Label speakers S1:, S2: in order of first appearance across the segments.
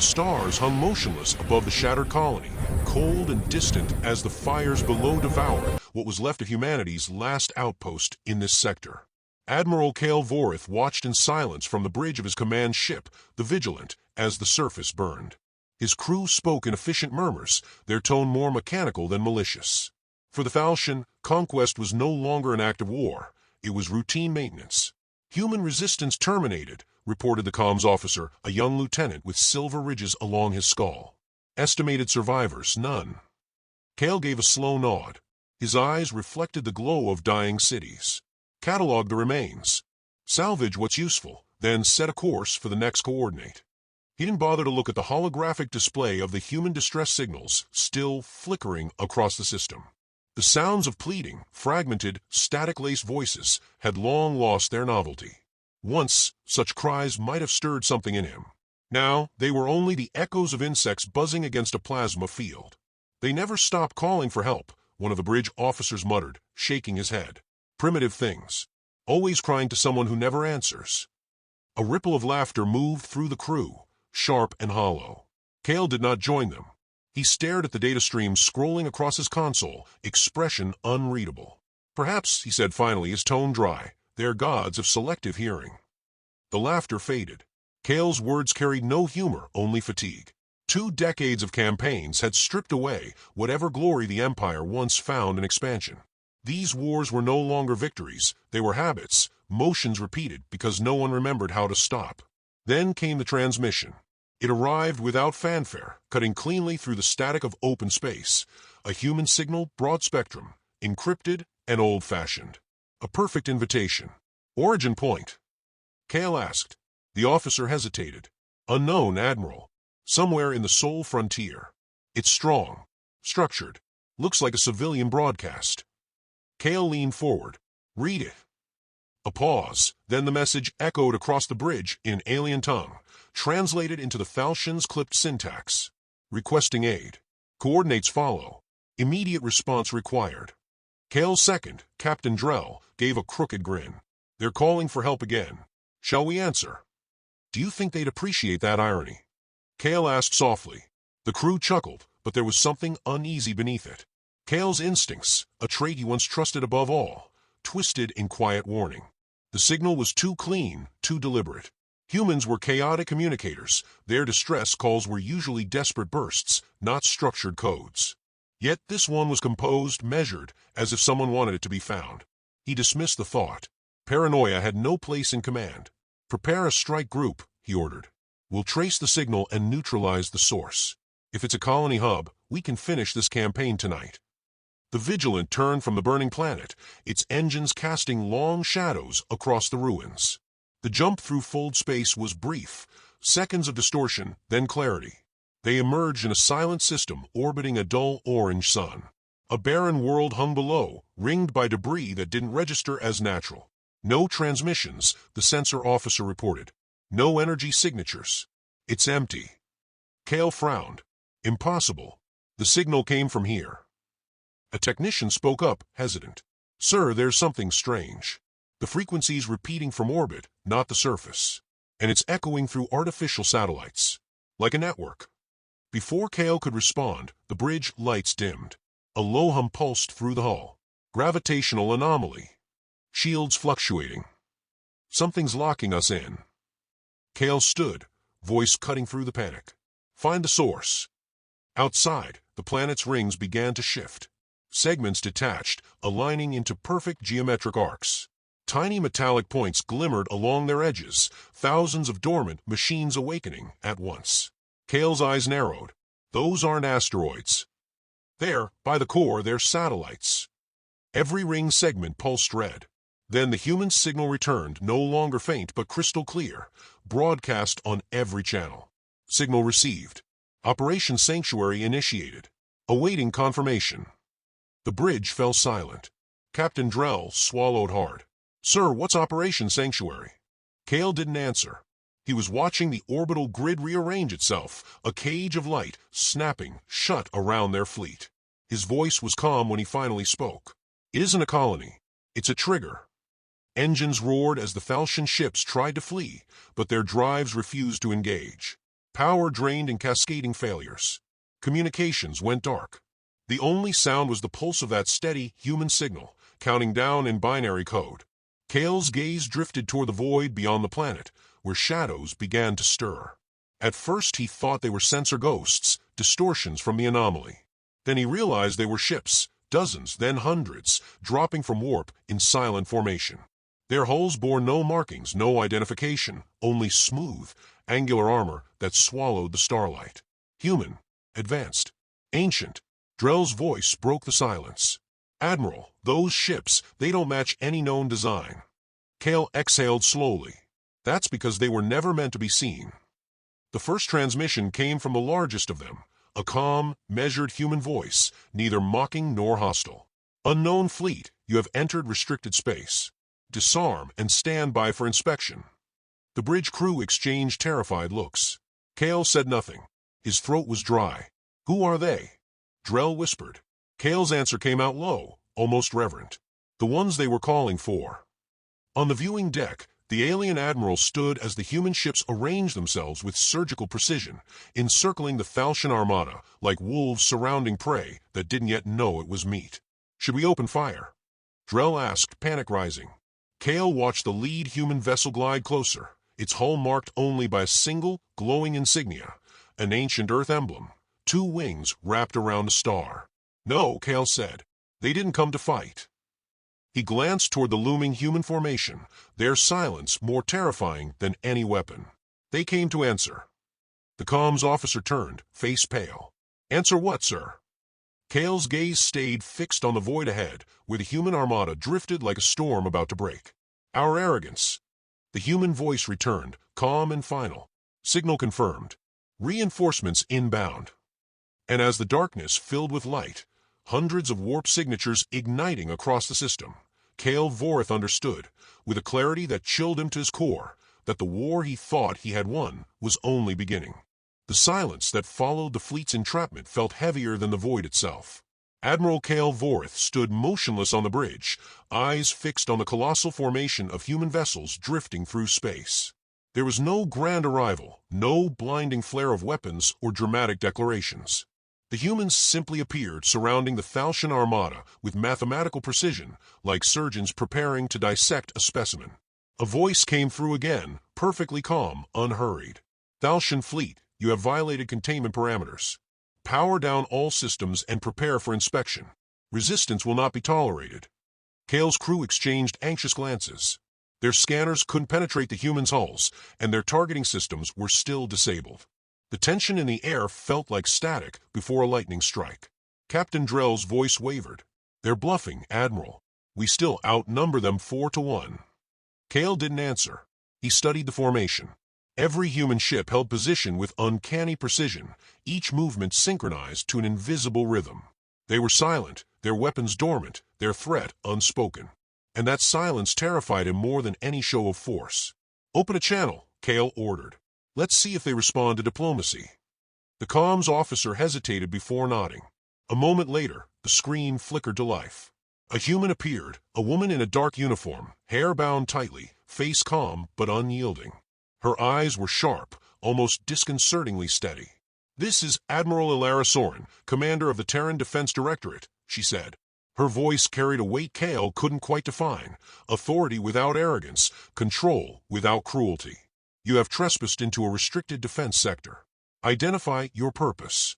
S1: The stars hung motionless above the shattered colony, cold and distant as the fires below devoured what was left of humanity's last outpost in this sector. Admiral Kale Vorith watched in silence from the bridge of his command ship, the Vigilant, as the surface burned. His crew spoke in efficient murmurs, their tone more mechanical than malicious. For the Falchion, conquest was no longer an act of war. It was routine maintenance. Human resistance terminated, reported the comms officer, a young lieutenant with silver ridges along his skull. Estimated survivors, none. Kale gave a slow nod. His eyes reflected the glow of dying cities. Catalog the remains. Salvage what's useful, then set a course for the next coordinate. He didn't bother to look at the holographic display of the human distress signals still flickering across the system. The sounds of pleading, fragmented, static-laced voices had long lost their novelty. Once, such cries might have stirred something in him. Now, they were only the echoes of insects buzzing against a plasma field. They never stopped calling for help, one of the bridge officers muttered, shaking his head. Primitive things. Always crying to someone who never answers. A ripple of laughter moved through the crew, sharp and hollow. Kale did not join them. He stared at the data stream scrolling across his console, expression unreadable. Perhaps, he said finally, his tone dry, they're gods of selective hearing. The laughter faded. Kale's words carried no humor, only fatigue. 2 decades of campaigns had stripped away whatever glory the Empire once found in expansion. These wars were no longer victories, they were habits, motions repeated because no one remembered how to stop. Then came the transmission. It arrived without fanfare, cutting cleanly through the static of open space. A human signal, broad spectrum, encrypted and old-fashioned. A perfect invitation. Origin point? Kale asked. The officer hesitated. Unknown, Admiral. Somewhere in the Soul Frontier. It's strong. Structured. Looks like a civilian broadcast. Kale leaned forward. Read it. A pause, then the message echoed across the bridge in alien tongue, translated into the Falchion's clipped syntax. Requesting aid. Coordinates follow. Immediate response required. Kale's second, Captain Drell, gave a crooked grin. They're calling for help again. Shall we answer? Do you think they'd appreciate that irony? Kale asked softly. The crew chuckled, but there was something uneasy beneath it. Kale's instincts, a trait he once trusted above all, twisted in quiet warning. The signal was too clean, too deliberate. Humans were chaotic communicators. Their distress calls were usually desperate bursts, not structured codes. Yet this one was composed, measured, as if someone wanted it to be found. He dismissed the thought. Paranoia had no place in command. Prepare a strike group, he ordered. We'll trace the signal and neutralize the source. If it's a colony hub, we can finish this campaign tonight. The Vigilant turned from the burning planet, its engines casting long shadows across the ruins. The jump through fold space was brief, seconds of distortion, then clarity. They emerged in a silent system orbiting a dull orange sun. A barren world hung below, ringed by debris that didn't register as natural. No transmissions, the sensor officer reported. No energy signatures. It's empty. Kale frowned. Impossible. The signal came from here. A technician spoke up, hesitant. Sir, there's something strange. The frequency's repeating from orbit, not the surface. And it's echoing through artificial satellites. Like a network. Before Kale could respond, the bridge lights dimmed. A low hum pulsed through the hull. Gravitational anomaly. Shields fluctuating. Something's locking us in. Kale stood, voice cutting through the panic. Find the source. Outside, the planet's rings began to shift. Segments detached, aligning into perfect geometric arcs. Tiny metallic points glimmered along their edges, thousands of dormant machines awakening at once. Kale's eyes narrowed. Those aren't asteroids. There, by the core, they're satellites. Every ring segment pulsed red. Then the human signal returned, no longer faint but crystal clear, broadcast on every channel. Signal received. Operation Sanctuary initiated. Awaiting confirmation. The bridge fell silent. Captain Drell swallowed hard. Sir, what's Operation Sanctuary? Kale didn't answer. He was watching the orbital grid rearrange itself, a cage of light snapping shut around their fleet. His voice was calm when he finally spoke. It isn't a colony. It's a trigger. Engines roared as the Falchion ships tried to flee, but their drives refused to engage. Power drained in cascading failures. Communications went dark. The only sound was the pulse of that steady human signal, counting down in binary code. Kale's gaze drifted toward the void beyond the planet, where shadows began to stir. At first he thought they were sensor ghosts, distortions from the anomaly. Then he realized they were ships, dozens, then hundreds, dropping from warp in silent formation. Their hulls bore no markings, no identification, only smooth, angular armor that swallowed the starlight. Human, advanced, ancient. Drell's voice broke the silence. "Admiral, those ships, they don't match any known design." Kale exhaled slowly. "That's because they were never meant to be seen." The first transmission came from the largest of them, a calm, measured human voice, neither mocking nor hostile. "Unknown fleet, you have entered restricted space. Disarm and stand by for inspection." The bridge crew exchanged terrified looks. Kale said nothing. His throat was dry. "Who are they?" Drell whispered. Kale's answer came out low, almost reverent. "The ones they were calling for." On the viewing deck, the alien admiral stood as the human ships arranged themselves with surgical precision, encircling the Thalcian Armada like wolves surrounding prey that didn't yet know it was meat. "Should we open fire?" Drell asked, panic rising. Kale watched the lead human vessel glide closer, its hull marked only by a single, glowing insignia, an ancient Earth emblem, 2 wings wrapped around a star. "No," Kale said. "They didn't come to fight." He glanced toward the looming human formation, their silence more terrifying than any weapon. "They came to answer." The comms officer turned, face pale. "Answer what, sir?" Kale's gaze stayed fixed on the void ahead, where the human armada drifted like a storm about to break. "Our arrogance." The human voice returned, calm and final. "Signal confirmed. Reinforcements inbound." And as the darkness filled with light, hundreds of warp signatures igniting across the system, Kale Vorith understood, with a clarity that chilled him to his core, that the war he thought he had won was only beginning. The silence that followed the fleet's entrapment felt heavier than the void itself. Admiral Kale Vorith stood motionless on the bridge, eyes fixed on the colossal formation of human vessels drifting through space. There was no grand arrival, no blinding flare of weapons or dramatic declarations. The humans simply appeared surrounding the Thalcian Armada with mathematical precision, like surgeons preparing to dissect a specimen. A voice came through again, perfectly calm, unhurried. "Thalcian fleet, you have violated containment parameters. Power down all systems and prepare for inspection. Resistance will not be tolerated." Kale's crew exchanged anxious glances. Their scanners couldn't penetrate the humans' hulls, and their targeting systems were still disabled. The tension in the air felt like static before a lightning strike. Captain Drell's voice wavered. "They're bluffing, Admiral. We still outnumber them 4-1. Kale didn't answer. He studied the formation. Every human ship held position with uncanny precision, each movement synchronized to an invisible rhythm. They were silent, their weapons dormant, their threat unspoken. And that silence terrified him more than any show of force. "Open a channel," Kale ordered. "Let's see if they respond to diplomacy." The comms officer hesitated before nodding. A moment later, the screen flickered to life. A human appeared, a woman in a dark uniform, hair bound tightly, face calm but unyielding. Her eyes were sharp, almost disconcertingly steady. "This is Admiral Ilara Soren, commander of the Terran Defense Directorate," she said. Her voice carried a weight Kale couldn't quite define, authority without arrogance, control without cruelty. "You have trespassed into a restricted defense sector. Identify your purpose."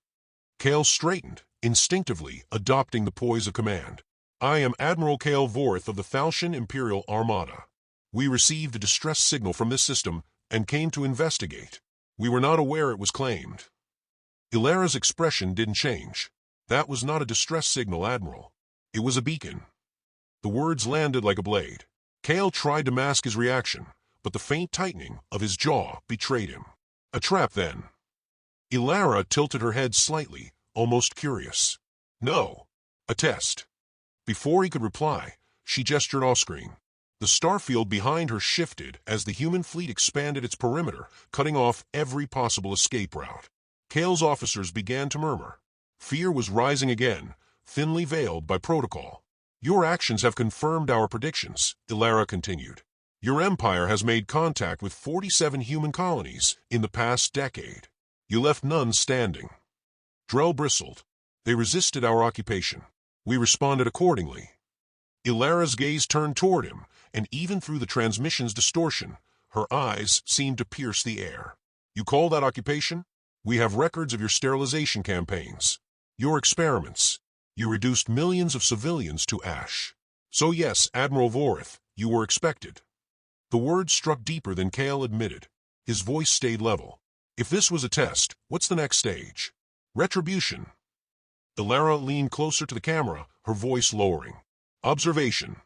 S1: Kale straightened, instinctively adopting the poise of command. "I am Admiral Kale Vorith of the Thalcian Imperial Armada. We received a distress signal from this system and came to investigate. We were not aware it was claimed." Ilara's expression didn't change. "That was not a distress signal, Admiral. It was a beacon." The words landed like a blade. Kale tried to mask his reaction, but the faint tightening of his jaw betrayed him. "A trap, then?" Ilara tilted her head slightly, almost curious. "No. A test." Before he could reply, she gestured off-screen. The starfield behind her shifted as the human fleet expanded its perimeter, cutting off every possible escape route. Kale's officers began to murmur. Fear was rising again, thinly veiled by protocol. "Your actions have confirmed our predictions," Ilara continued. "Your empire has made contact with 47 human colonies in the past decade. You left none standing. Drell bristled. They resisted our occupation. We responded accordingly. Ilara's gaze turned toward him, and even through the transmission's distortion, her eyes seemed to pierce the air. You call that occupation? We have records of your sterilization campaigns. Your experiments. You reduced millions of civilians to ash. So yes, Admiral Vorith, you were expected. The words struck deeper than Kale admitted. His voice stayed level. If this was a test, what's the next stage? Retribution. Ilara leaned closer to the camera, her voice lowering. Observation.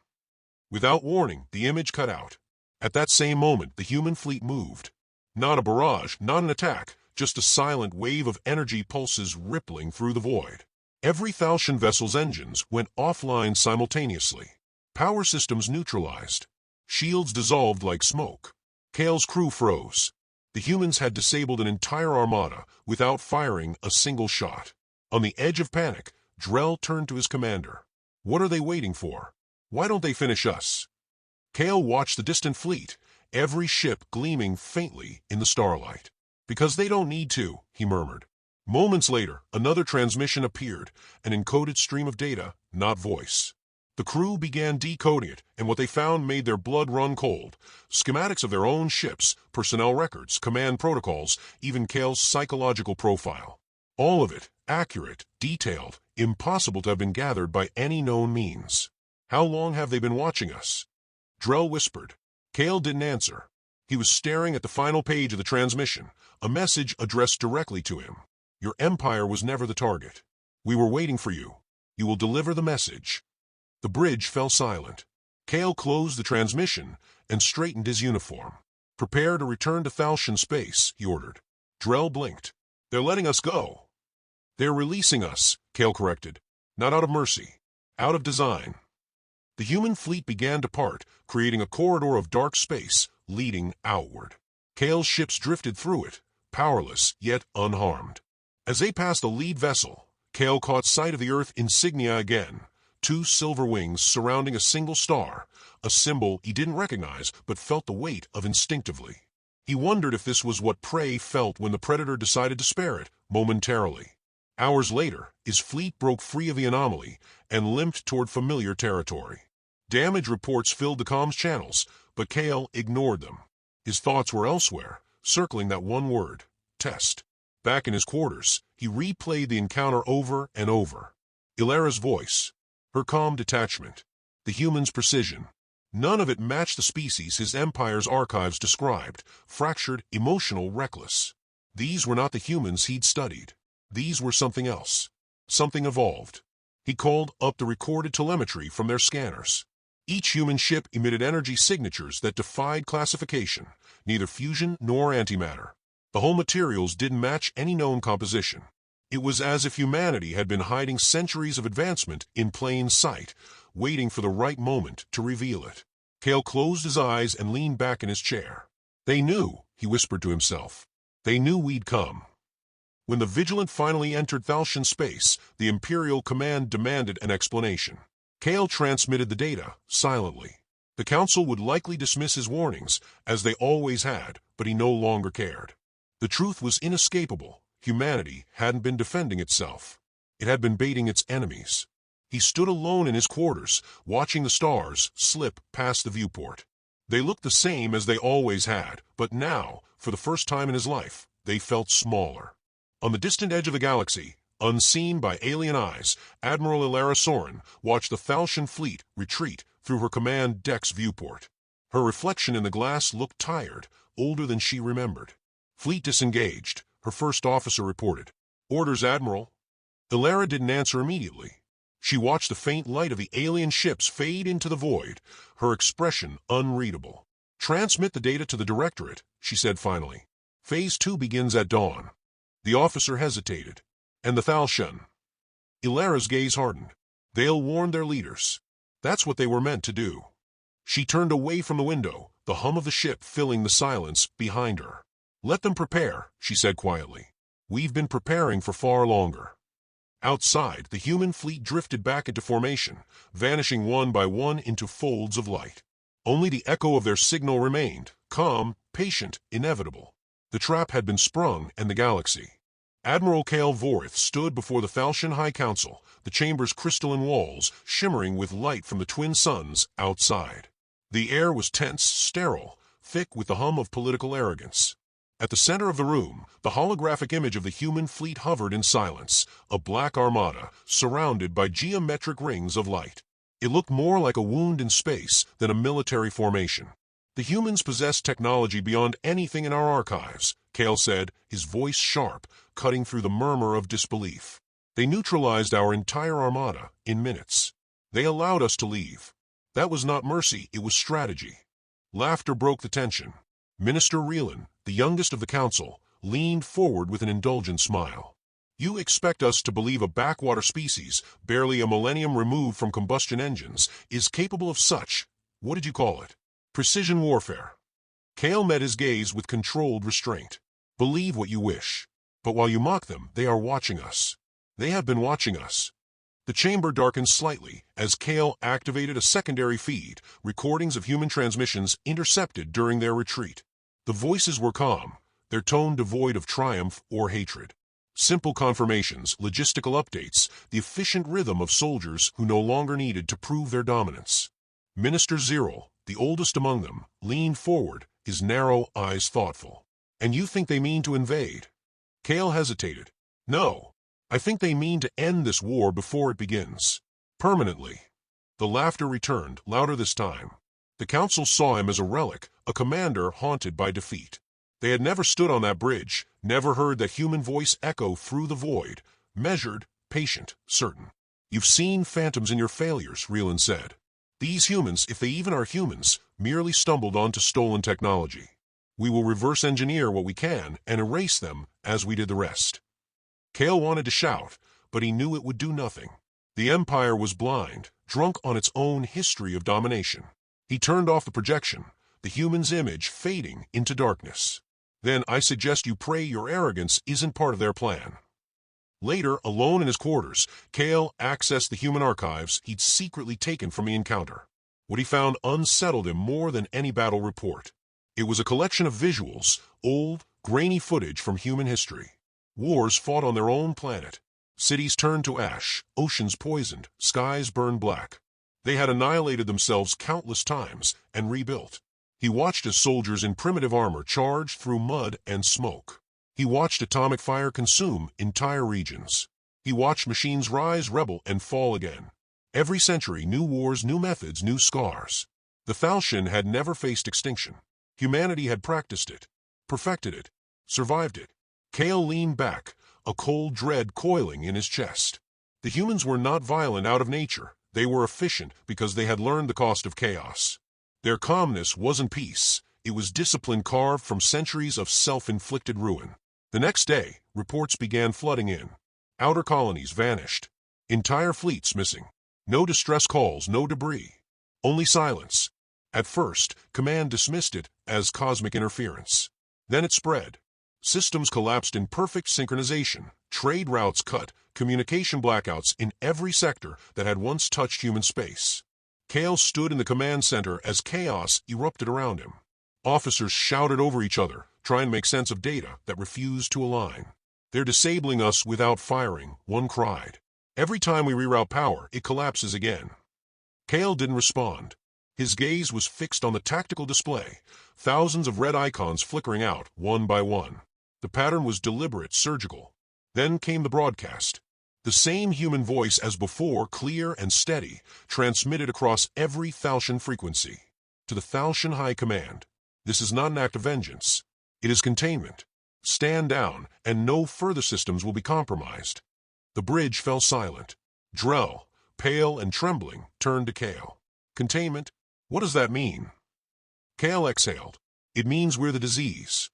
S1: Without warning, the image cut out. At that same moment, the human fleet moved. Not a barrage, not an attack, just a silent wave of energy pulses rippling through the void. Every Thalshan vessel's engines went offline simultaneously. Power systems neutralized. Shields dissolved like smoke. Kale's crew froze. The humans had disabled an entire armada without firing a single shot. On the edge of panic, Drell turned to his commander. What are they waiting for? Why don't they finish us? Kale watched the distant fleet, every ship gleaming faintly in the starlight. Because they don't need to, he murmured. Moments later, another transmission appeared, an encoded stream of data, not voice. The crew began decoding it, and what they found made their blood run cold. Schematics of their own ships, personnel records, command protocols, even Kale's psychological profile. All of it, accurate, detailed, impossible to have been gathered by any known means. How long have they been watching us? Drell whispered. Kale didn't answer. He was staring at the final page of the transmission, a message addressed directly to him. Your empire was never the target. We were waiting for you. You will deliver the message. The bridge fell silent. Kale closed the transmission and straightened his uniform. Prepare to return to Thalshan space, he ordered. Drell blinked. They're letting us go. They're releasing us, Kale corrected. Not out of mercy. Out of design. The human fleet began to part, creating a corridor of dark space leading outward. Kale's ships drifted through it, powerless yet unharmed. As they passed the lead vessel, Kale caught sight of the Earth insignia again. 2 silver wings surrounding a single star, a symbol he didn't recognize but felt the weight of instinctively. He wondered if this was what prey felt when the predator decided to spare it, momentarily. Hours later, his fleet broke free of the anomaly and limped toward familiar territory. Damage reports filled the comms channels, but Kale ignored them. His thoughts were elsewhere, circling that one word, test. Back in his quarters, he replayed the encounter over and over. Ilara's voice, her calm detachment, the human's precision. None of it matched the species his empire's archives described, fractured, emotional, reckless. These were not the humans he'd studied. These were something else. Something evolved. He called up the recorded telemetry from their scanners. Each human ship emitted energy signatures that defied classification, neither fusion nor antimatter. The whole materials didn't match any known composition. It was as if humanity had been hiding centuries of advancement in plain sight, waiting for the right moment to reveal it. Kale closed his eyes and leaned back in his chair. They knew, he whispered to himself. They knew we'd come. When the Vigilant finally entered Thalshan space, the Imperial command demanded an explanation. Kale transmitted the data, silently. The Council would likely dismiss his warnings, as they always had, but he no longer cared. The truth was inescapable. Humanity hadn't been defending itself. It had been baiting its enemies. He stood alone in his quarters, watching the stars slip past the viewport. They looked the same as they always had, but now, for the first time in his life, they felt smaller. On the distant edge of the galaxy, unseen by alien eyes, Admiral Ilara Soren watched the Thalshan fleet retreat through her command deck's viewport. Her reflection in the glass looked tired, older than she remembered. Fleet disengaged, her first officer reported. Orders, Admiral. Ilara didn't answer immediately. She watched the faint light of the alien ships fade into the void, her expression unreadable. Transmit the data to the Directorate, she said finally. Phase 2 begins at dawn. The officer hesitated. And the Thalshan? Ilara's gaze hardened. They'll warn their leaders. That's what they were meant to do. She turned away from the window, the hum of the ship filling the silence behind her. Let them prepare, she said quietly. We've been preparing for far longer. Outside, the human fleet drifted back into formation, vanishing one by one into folds of light. Only the echo of their signal remained, calm, patient, inevitable. The trap had been sprung, and the galaxy. Admiral Kale Vorith stood before the Falchion High Council, the chamber's crystalline walls shimmering with light from the twin suns outside. The air was tense, sterile, thick with the hum of political arrogance. At the center of the room, the holographic image of the human fleet hovered in silence, a black armada, surrounded by geometric rings of light. It looked more like a wound in space than a military formation. The humans possessed technology beyond anything in our archives, Kale said, his voice sharp, cutting through the murmur of disbelief. They neutralized our entire armada in minutes. They allowed us to leave. That was not mercy, it was strategy. Laughter broke the tension. Minister Reelan, the youngest of the council, leaned forward with an indulgent smile. You expect us to believe a backwater species, barely a millennium removed from combustion engines, is capable of such, what did you call it? Precision warfare. Kale met his gaze with controlled restraint. Believe what you wish. But while you mock them, they are watching us. They have been watching us. The chamber darkened slightly as Kale activated a secondary feed, recordings of human transmissions intercepted during their retreat. The voices were calm, their tone devoid of triumph or hatred. Simple confirmations, logistical updates, the efficient rhythm of soldiers who no longer needed to prove their dominance. Minister Ziril, the oldest among them, leaned forward, his narrow eyes thoughtful. And you think they mean to invade? Kale hesitated. No. I think they mean to end this war before it begins. Permanently. The laughter returned, louder this time. The council saw him as a relic, a commander haunted by defeat. They had never stood on that bridge, never heard that human voice echo through the void, measured, patient, certain. You've seen phantoms in your failures, Reelan said. These humans, if they even are humans, merely stumbled onto stolen technology. We will reverse engineer what we can and erase them as we did the rest. Kale wanted to shout, but he knew it would do nothing. The Empire was blind, drunk on its own history of domination. He turned off the projection, the human's image fading into darkness. Then I suggest you pray your arrogance isn't part of their plan. Later, alone in his quarters, Kale accessed the human archives he'd secretly taken from the encounter. What he found unsettled him more than any battle report. It was a collection of visuals, old, grainy footage from human history. Wars fought on their own planet. Cities turned to ash, oceans poisoned, skies burned black. They had annihilated themselves countless times and rebuilt. He watched as soldiers in primitive armor charged through mud and smoke. He watched atomic fire consume entire regions. He watched machines rise, rebel, and fall again. Every century, new wars, new methods, new scars. The Falchion had never faced extinction. Humanity had practiced it, perfected it, survived it. Kale leaned back, a cold dread coiling in his chest. The humans were not violent out of nature. They were efficient because they had learned the cost of chaos. Their calmness wasn't peace. It was discipline carved from centuries of self-inflicted ruin. The next day, reports began flooding in. Outer colonies vanished. Entire fleets missing. No distress calls, no debris. Only silence. At first, command dismissed it as cosmic interference. Then it spread. Systems collapsed in perfect synchronization, trade routes cut, communication blackouts in every sector that had once touched human space. Kale stood in the command center as chaos erupted around him. Officers shouted over each other, trying to make sense of data that refused to align. They're disabling us without firing, one cried. Every time we reroute power, it collapses again. Kale didn't respond. His gaze was fixed on the tactical display, thousands of red icons flickering out, one by one. The pattern was deliberate, surgical. Then came the broadcast. The same human voice as before, clear and steady, transmitted across every Falchion frequency. To the Falchion High Command. This is not an act of vengeance. It is containment. Stand down, and no further systems will be compromised. The bridge fell silent. Drell, pale and trembling, turned to Kale. Containment? What does that mean? Kale exhaled. It means we're the disease.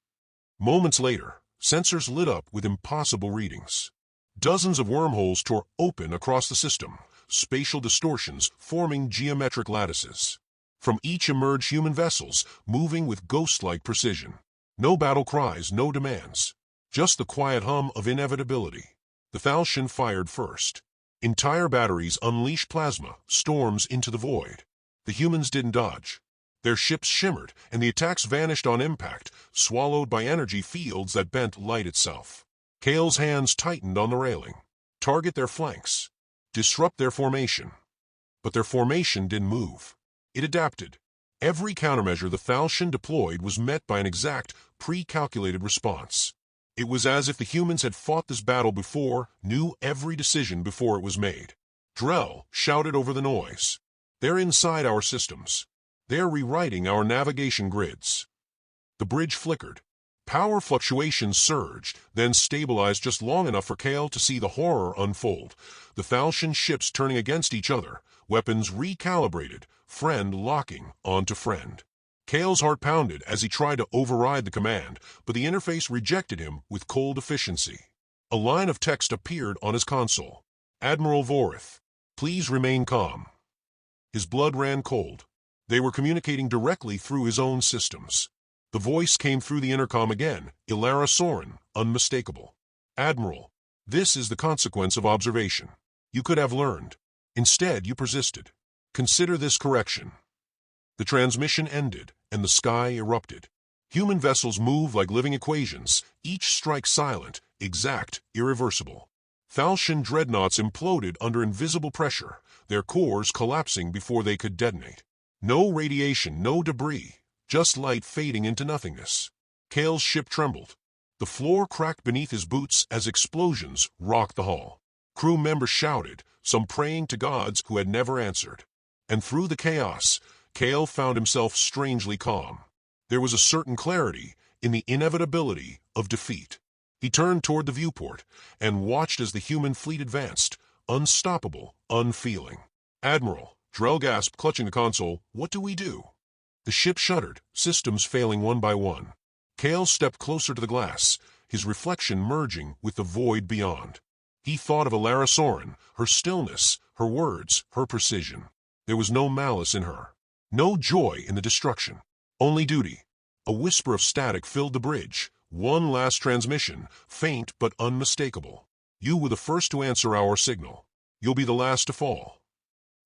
S1: Moments later, sensors lit up with impossible readings. Dozens of wormholes tore open across the system, spatial distortions forming geometric lattices. From each emerged human vessels, moving with ghost-like precision. No battle cries, no demands. Just the quiet hum of inevitability. The Falchion fired first. Entire batteries unleashed plasma, storms into the void. The humans didn't dodge. Their ships shimmered, and the attacks vanished on impact, swallowed by energy fields that bent light itself. Kale's hands tightened on the railing. Target their flanks. Disrupt their formation. But their formation didn't move. It adapted. Every countermeasure the Falchion deployed was met by an exact, pre-calculated response. It was as if the humans had fought this battle before, knew every decision before it was made. Drell shouted over the noise. They're inside our systems. They're rewriting our navigation grids. The bridge flickered. Power fluctuations surged, then stabilized just long enough for Kale to see the horror unfold. The Falchion ships turning against each other, weapons recalibrated, friend locking onto friend. Kale's heart pounded as he tried to override the command, but the interface rejected him with cold efficiency. A line of text appeared on his console. Admiral Vorith, please remain calm. His blood ran cold. They were communicating directly through his own systems. The voice came through the intercom again, Ilara Soren, unmistakable. Admiral, this is the consequence of observation. You could have learned. Instead, you persisted. Consider this correction. The transmission ended, and the sky erupted. Human vessels move like living equations, each strike silent, exact, irreversible. Falchion dreadnoughts imploded under invisible pressure, their cores collapsing before they could detonate. No radiation, no debris, just light fading into nothingness. Kale's ship trembled. The floor cracked beneath his boots as explosions rocked the hull. Crew members shouted, some praying to gods who had never answered. And through the chaos, Kale found himself strangely calm. There was a certain clarity in the inevitability of defeat. He turned toward the viewport and watched as the human fleet advanced, unstoppable, unfeeling. Admiral, Drell gasped, clutching the console, what do we do? The ship shuddered, systems failing one by one. Kale stepped closer to the glass, his reflection merging with the void beyond. He thought of Ilara Soren, her stillness, her words, her precision. There was no malice in her. No joy in the destruction. Only duty. A whisper of static filled the bridge. One last transmission, faint but unmistakable. You were the first to answer our signal. You'll be the last to fall.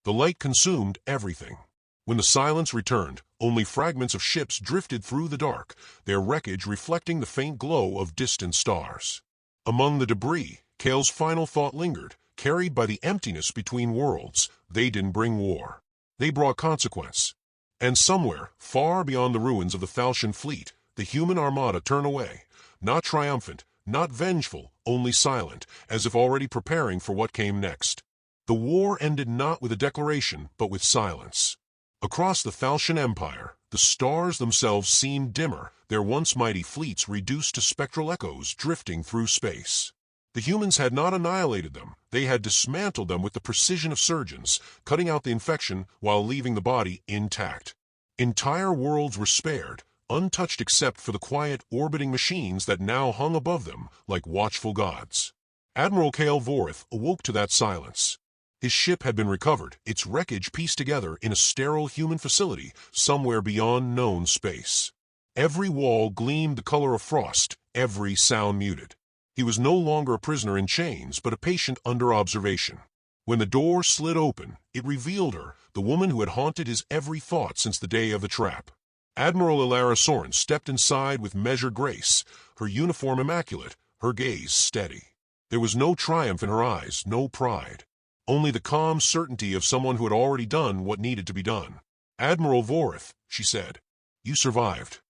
S1: The light consumed everything. When the silence returned, only fragments of ships drifted through the dark, their wreckage reflecting the faint glow of distant stars. Among the debris, Kale's final thought lingered, carried by the emptiness between worlds. They didn't bring war. They brought consequence. And somewhere, far beyond the ruins of the Falchion fleet, the human armada turned away, not triumphant, not vengeful, only silent, as if already preparing for what came next. The war ended not with a declaration, but with silence. Across the Falchion Empire, the stars themselves seemed dimmer, their once mighty fleets reduced to spectral echoes drifting through space. The humans had not annihilated them, they had dismantled them with the precision of surgeons, cutting out the infection while leaving the body intact. Entire worlds were spared, untouched except for the quiet, orbiting machines that now hung above them like watchful gods. Admiral Kale Vorith awoke to that silence. His ship had been recovered, its wreckage pieced together in a sterile human facility somewhere beyond known space. Every wall gleamed the color of frost, every sound muted. He was no longer a prisoner in chains, but a patient under observation. When the door slid open, it revealed her, the woman who had haunted his every thought since the day of the trap. Admiral Ilara Soren stepped inside with measured grace, her uniform immaculate, her gaze steady. There was no triumph in her eyes, no pride. Only the calm certainty of someone who had already done what needed to be done. Admiral Vorith, she said, you survived.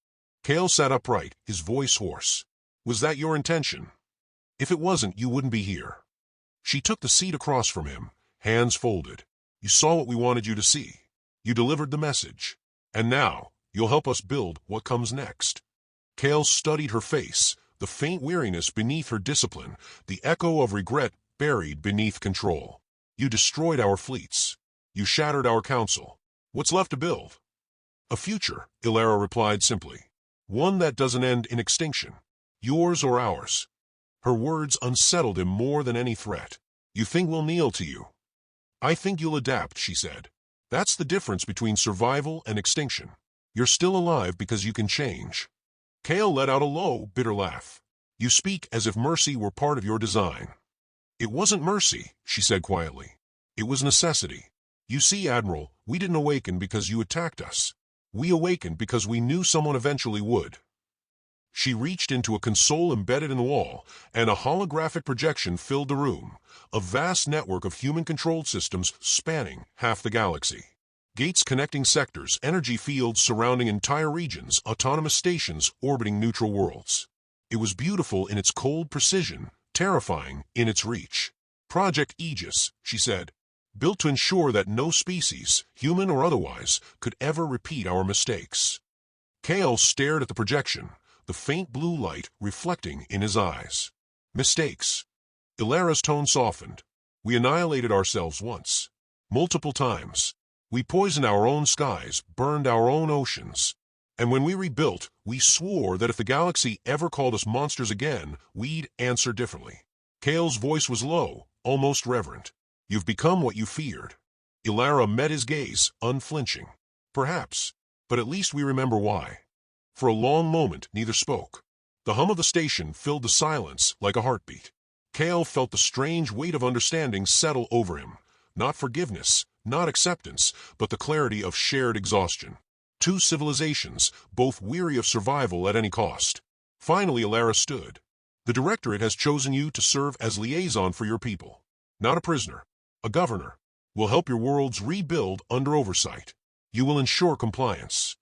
S1: Kale sat upright, his voice hoarse. Was that your intention? If it wasn't, you wouldn't be here. She took the seat across from him, hands folded. You saw what we wanted you to see. You delivered the message. And now, you'll help us build what comes next. Kale studied her face, the faint weariness beneath her discipline, the echo of regret buried beneath control. You destroyed our fleets. You shattered our council. What's left to build? A future, Ilara replied simply. One that doesn't end in extinction. Yours or ours. Her words unsettled him more than any threat. You think we'll kneel to you? I think you'll adapt, she said. That's the difference between survival and extinction. You're still alive because you can change. Kale let out a low, bitter laugh. You speak as if mercy were part of your design. It wasn't mercy, she said quietly. It was necessity. You see, Admiral, we didn't awaken because you attacked us. We awakened because we knew someone eventually would. She reached into a console embedded in the wall, and a holographic projection filled the room, a vast network of human-controlled systems spanning half the galaxy. Gates connecting sectors, energy fields surrounding entire regions, autonomous stations orbiting neutral worlds. It was beautiful in its cold precision, terrifying in its reach. Project Aegis, she said, built to ensure that no species, human or otherwise, could ever repeat our mistakes. Kale stared at the projection, the faint blue light reflecting in his eyes. Mistakes. Ilara's tone softened. We annihilated ourselves once. Multiple times. We poisoned our own skies, burned our own oceans. And when we rebuilt, we swore that if the galaxy ever called us monsters again, we'd answer differently. Kale's voice was low, almost reverent. You've become what you feared. Ilara met his gaze, unflinching. Perhaps, but at least we remember why. For a long moment, neither spoke. The hum of the station filled the silence like a heartbeat. Kale felt the strange weight of understanding settle over him. Not forgiveness, not acceptance, but the clarity of shared exhaustion. Two civilizations, both weary of survival at any cost. Finally, Ilara stood. The Directorate has chosen you to serve as liaison for your people. Not a prisoner, a governor. Will help your worlds rebuild under oversight. You will ensure compliance.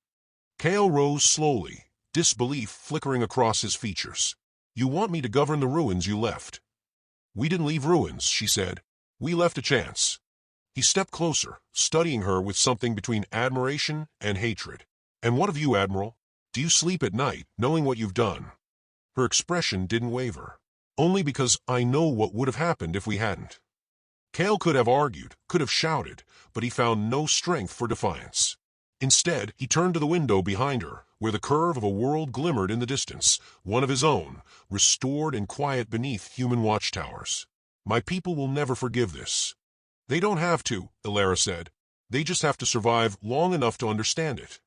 S1: Kale rose slowly, disbelief flickering across his features. You want me to govern the ruins you left? We didn't leave ruins, she said. We left a chance. He stepped closer, studying her with something between admiration and hatred. And what of you, Admiral? Do you sleep at night, knowing what you've done? Her expression didn't waver. Only because I know what would have happened if we hadn't. Kale could have argued, could have shouted, but he found no strength for defiance. Instead, he turned to the window behind her, where the curve of a world glimmered in the distance, one of his own, restored and quiet beneath human watchtowers. My people will never forgive this. They don't have to, Ilara said. They just have to survive long enough to understand it.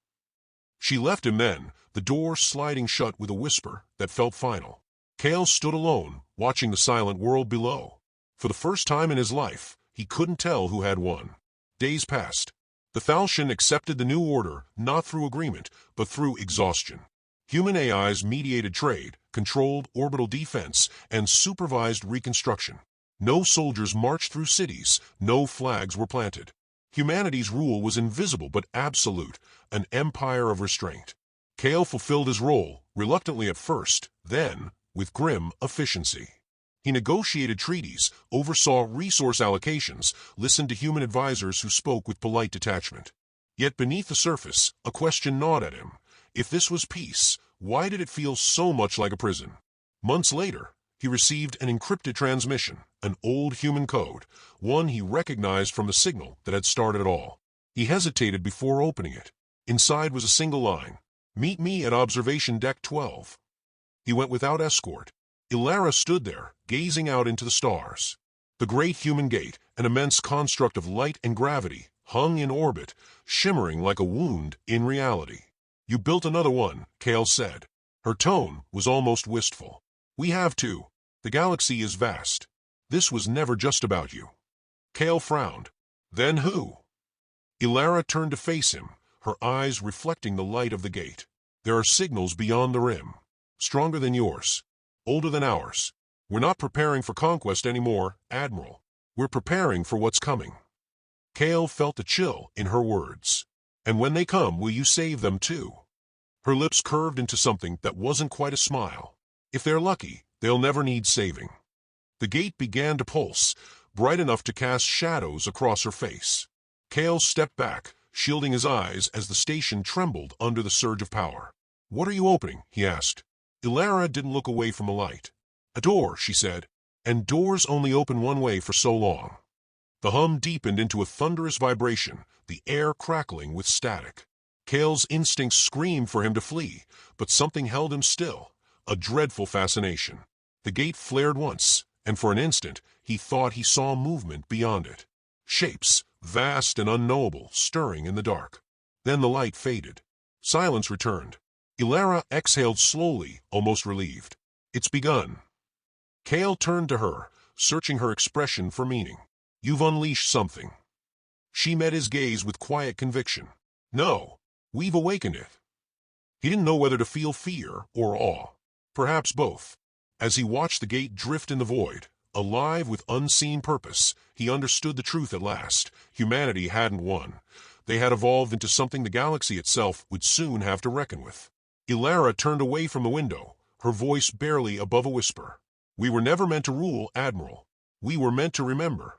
S1: She left him then, the door sliding shut with a whisper that felt final. Kale stood alone, watching the silent world below. For the first time in his life, he couldn't tell who had won. Days passed. The Thalcian accepted the new order, not through agreement, but through exhaustion. Human AIs mediated trade, controlled orbital defense, and supervised reconstruction. No soldiers marched through cities, no flags were planted. Humanity's rule was invisible but absolute, an empire of restraint. Kale fulfilled his role, reluctantly at first, then, with grim efficiency. He negotiated treaties, oversaw resource allocations, listened to human advisors who spoke with polite detachment. Yet beneath the surface, a question gnawed at him. If this was peace, why did it feel so much like a prison? Months later, he received an encrypted transmission, an old human code, one he recognized from the signal that had started it all. He hesitated before opening it. Inside was a single line. Meet me at observation deck 12. He went without escort. Ilara stood there, gazing out into the stars. The great human gate, an immense construct of light and gravity, hung in orbit, shimmering like a wound in reality. You built another one, Kale said. Her tone was almost wistful. We have to. The galaxy is vast. This was never just about you. Kale frowned. Then who? Ilara turned to face him, her eyes reflecting the light of the gate. There are signals beyond the rim. Stronger than yours. Older than ours. We're not preparing for conquest anymore, Admiral. We're preparing for what's coming. Kale felt a chill in her words. And when they come, will you save them too? Her lips curved into something that wasn't quite a smile. If they're lucky, they'll never need saving. The gate began to pulse, bright enough to cast shadows across her face. Kale stepped back, shielding his eyes as the station trembled under the surge of power. What are you opening? He asked. Ilara didn't look away from the light. A door, she said, and doors only open one way for so long. The hum deepened into a thunderous vibration, the air crackling with static. Kale's instincts screamed for him to flee, but something held him still, a dreadful fascination. The gate flared once, and for an instant he thought he saw movement beyond it. Shapes, vast and unknowable, stirring in the dark. Then the light faded. Silence returned. Ilara exhaled slowly, almost relieved. It's begun. Kale turned to her, searching her expression for meaning. You've unleashed something. She met his gaze with quiet conviction. No, We've awakened it. He didn't know whether to feel fear or awe. Perhaps both. As he watched the gate drift in the void, alive with unseen purpose, he understood the truth at last. Humanity hadn't won. They had evolved into something the galaxy itself would soon have to reckon with. Ilara turned away from the window, her voice barely above a whisper. We were never meant to rule, Admiral. We were meant to remember.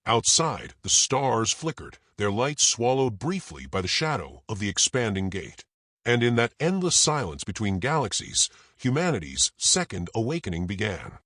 S1: Outside, the stars flickered, their lights swallowed briefly by the shadow of the expanding gate. And in that endless silence between galaxies, humanity's second awakening began.